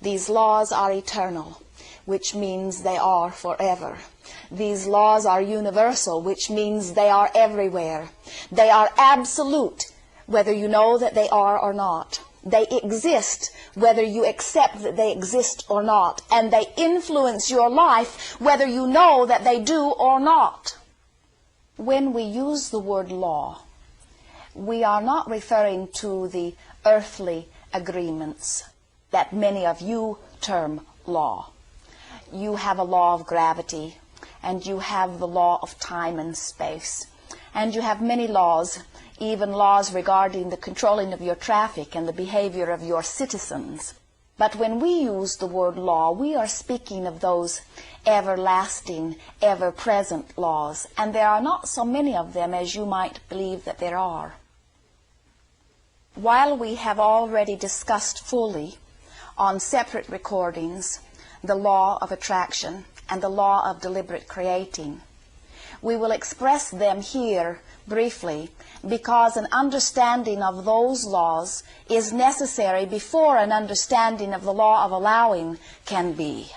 These laws are eternal, which means they are forever. These laws are universal, which means they are everywhere. They are absolute, whether you know that they are or not. They exist, whether you accept that they exist or not. And they influence your life, whether you know that they do or not. When we use the word law, we are not referring to the earthly agreements that many of you term law. You have a law of gravity, and you have the law of time and space, and you have many laws, even laws regarding the controlling of your traffic and the behavior of your citizens. But when we use the word law, we are speaking of those everlasting, ever-present laws, and there are not so many of them as you might believe that there are. While we have already discussed fully on separate recordings the law of attraction and the law of deliberate creating, we will express them here briefly because an understanding of those laws is necessary before an understanding of the law of allowing can be.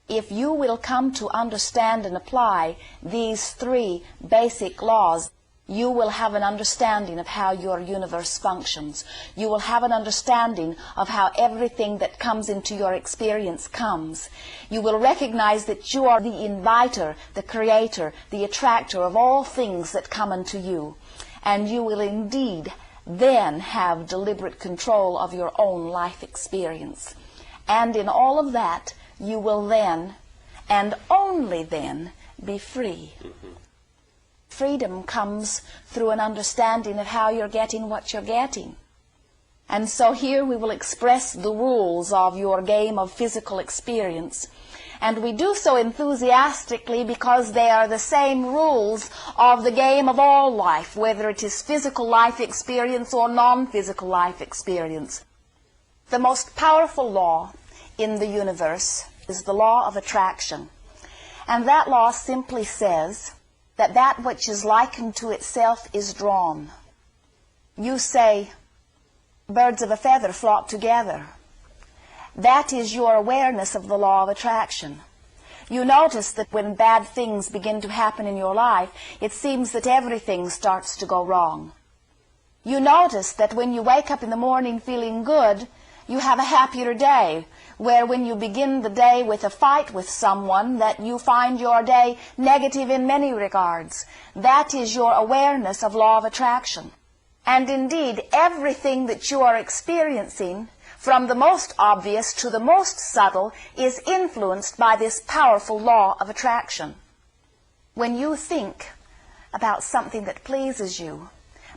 If you will come to understand and apply these three basic laws, you will have an understanding of how your universe functions. You will have an understanding of how everything that comes into your experience comes. You will recognize that you are the inviter, the creator, the attractor of all things that come unto you. And you will indeed then have deliberate control of your own life experience. And in all of that, you will then, and only then, be free. Freedom comes through an understanding of how you're getting what you're getting. And so here we will express the rules of your game of physical experience. And we do so enthusiastically because they are the same rules of the game of all life, whether it is physical life experience or non-physical life experience. The most powerful law in the universe is the law of attraction. And that law simply says that that which is likened to itself is drawn. You say, birds of a feather flock together. That is your awareness of the law of attraction. You notice that when bad things begin to happen in your life, it seems that everything starts to go wrong. You notice that when you wake up in the morning feeling good, you have a happier day, where when you begin the day with a fight with someone, that you find your day negative in many regards. That is your awareness of law of attraction. And indeed, everything that you are experiencing, from the most obvious to the most subtle, is influenced by this powerful law of attraction. When you think about something that pleases you,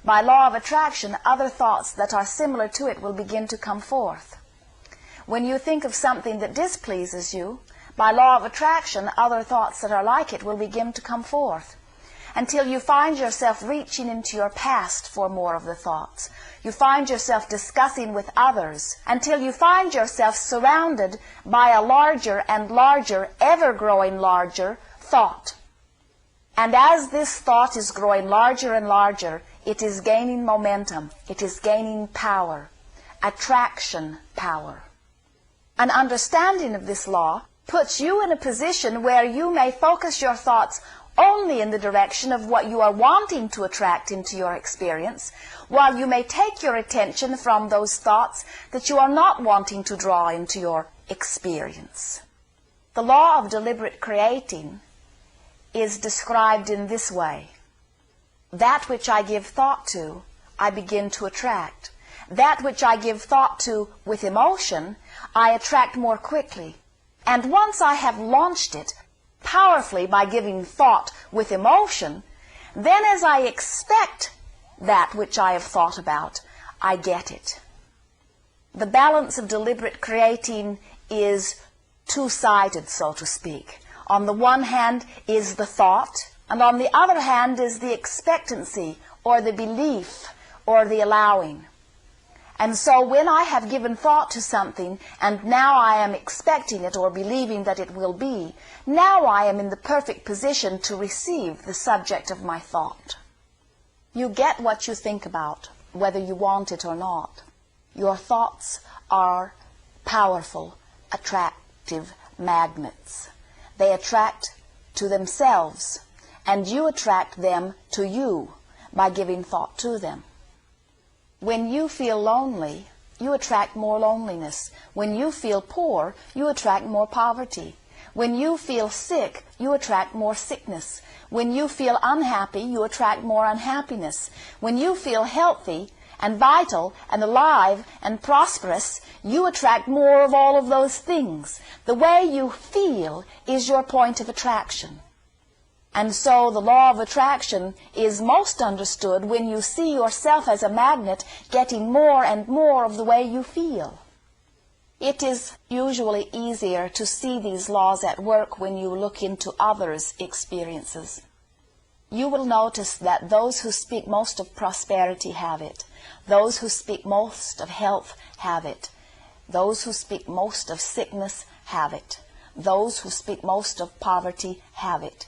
by law of attraction, other thoughts that are similar to it will begin to come forth. When you think of something that displeases you, by law of attraction, other thoughts that are like it will begin to come forth, until you find yourself reaching into your past for more of the thoughts. You find yourself discussing with others, until you find yourself surrounded by a larger and larger, ever-growing larger thought. And as this thought is growing larger and larger, it is gaining momentum, it is gaining power, attraction power. An understanding of this law puts you in a position where you may focus your thoughts only in the direction of what you are wanting to attract into your experience, while you may take your attention from those thoughts that you are not wanting to draw into your experience. The law of deliberate creating is described in this way. That which I give thought to, I begin to attract. That which I give thought to with emotion, I attract more quickly. And once I have launched it powerfully by giving thought with emotion, then as I expect that which I have thought about, I get it. The balance of deliberate creating is two-sided, so to speak. On the one hand is the thought, and on the other hand is the expectancy, or the belief, or the allowing. And so when I have given thought to something, and now I am expecting it or believing that it will be, now I am in the perfect position to receive the subject of my thought. You get what you think about, whether you want it or not. Your thoughts are powerful, attractive magnets. They attract to themselves, and you attract them to you by giving thought to them. When you feel lonely, you attract more loneliness. When you feel poor, you attract more poverty. When you feel sick, you attract more sickness. When you feel unhappy, you attract more unhappiness. When you feel healthy and vital and alive and prosperous, you attract more of all of those things. The way you feel is your point of attraction. And so the law of attraction is most understood when you see yourself as a magnet getting more and more of the way you feel. It is usually easier to see these laws at work when you look into others' experiences. You will notice that those who speak most of prosperity have it. Those who speak most of health have it. Those who speak most of sickness have it. Those who speak most of poverty have it.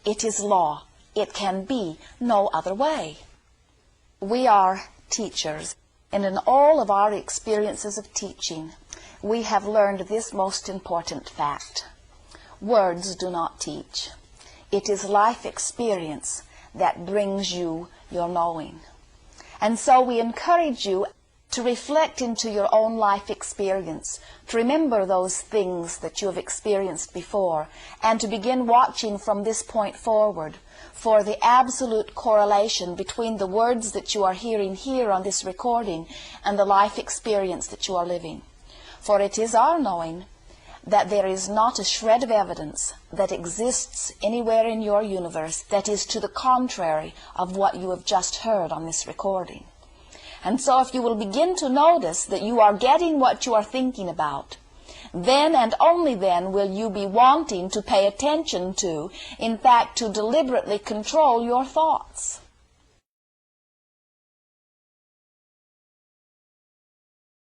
It is law. It can be no other way. We are teachers, and in all of our experiences of teaching, we have learned this most important fact. Words do not teach. It is life experience that brings you your knowing. And so we encourage you to reflect into your own life experience, to remember those things that you have experienced before, and to begin watching from this point forward for the absolute correlation between the words that you are hearing here on this recording and the life experience that you are living. For it is our knowing that there is not a shred of evidence that exists anywhere in your universe that is to the contrary of what you have just heard on this recording. And so if you will begin to notice that you are getting what you are thinking about, then and only then will you be wanting to pay attention to, in fact, to deliberately control your thoughts.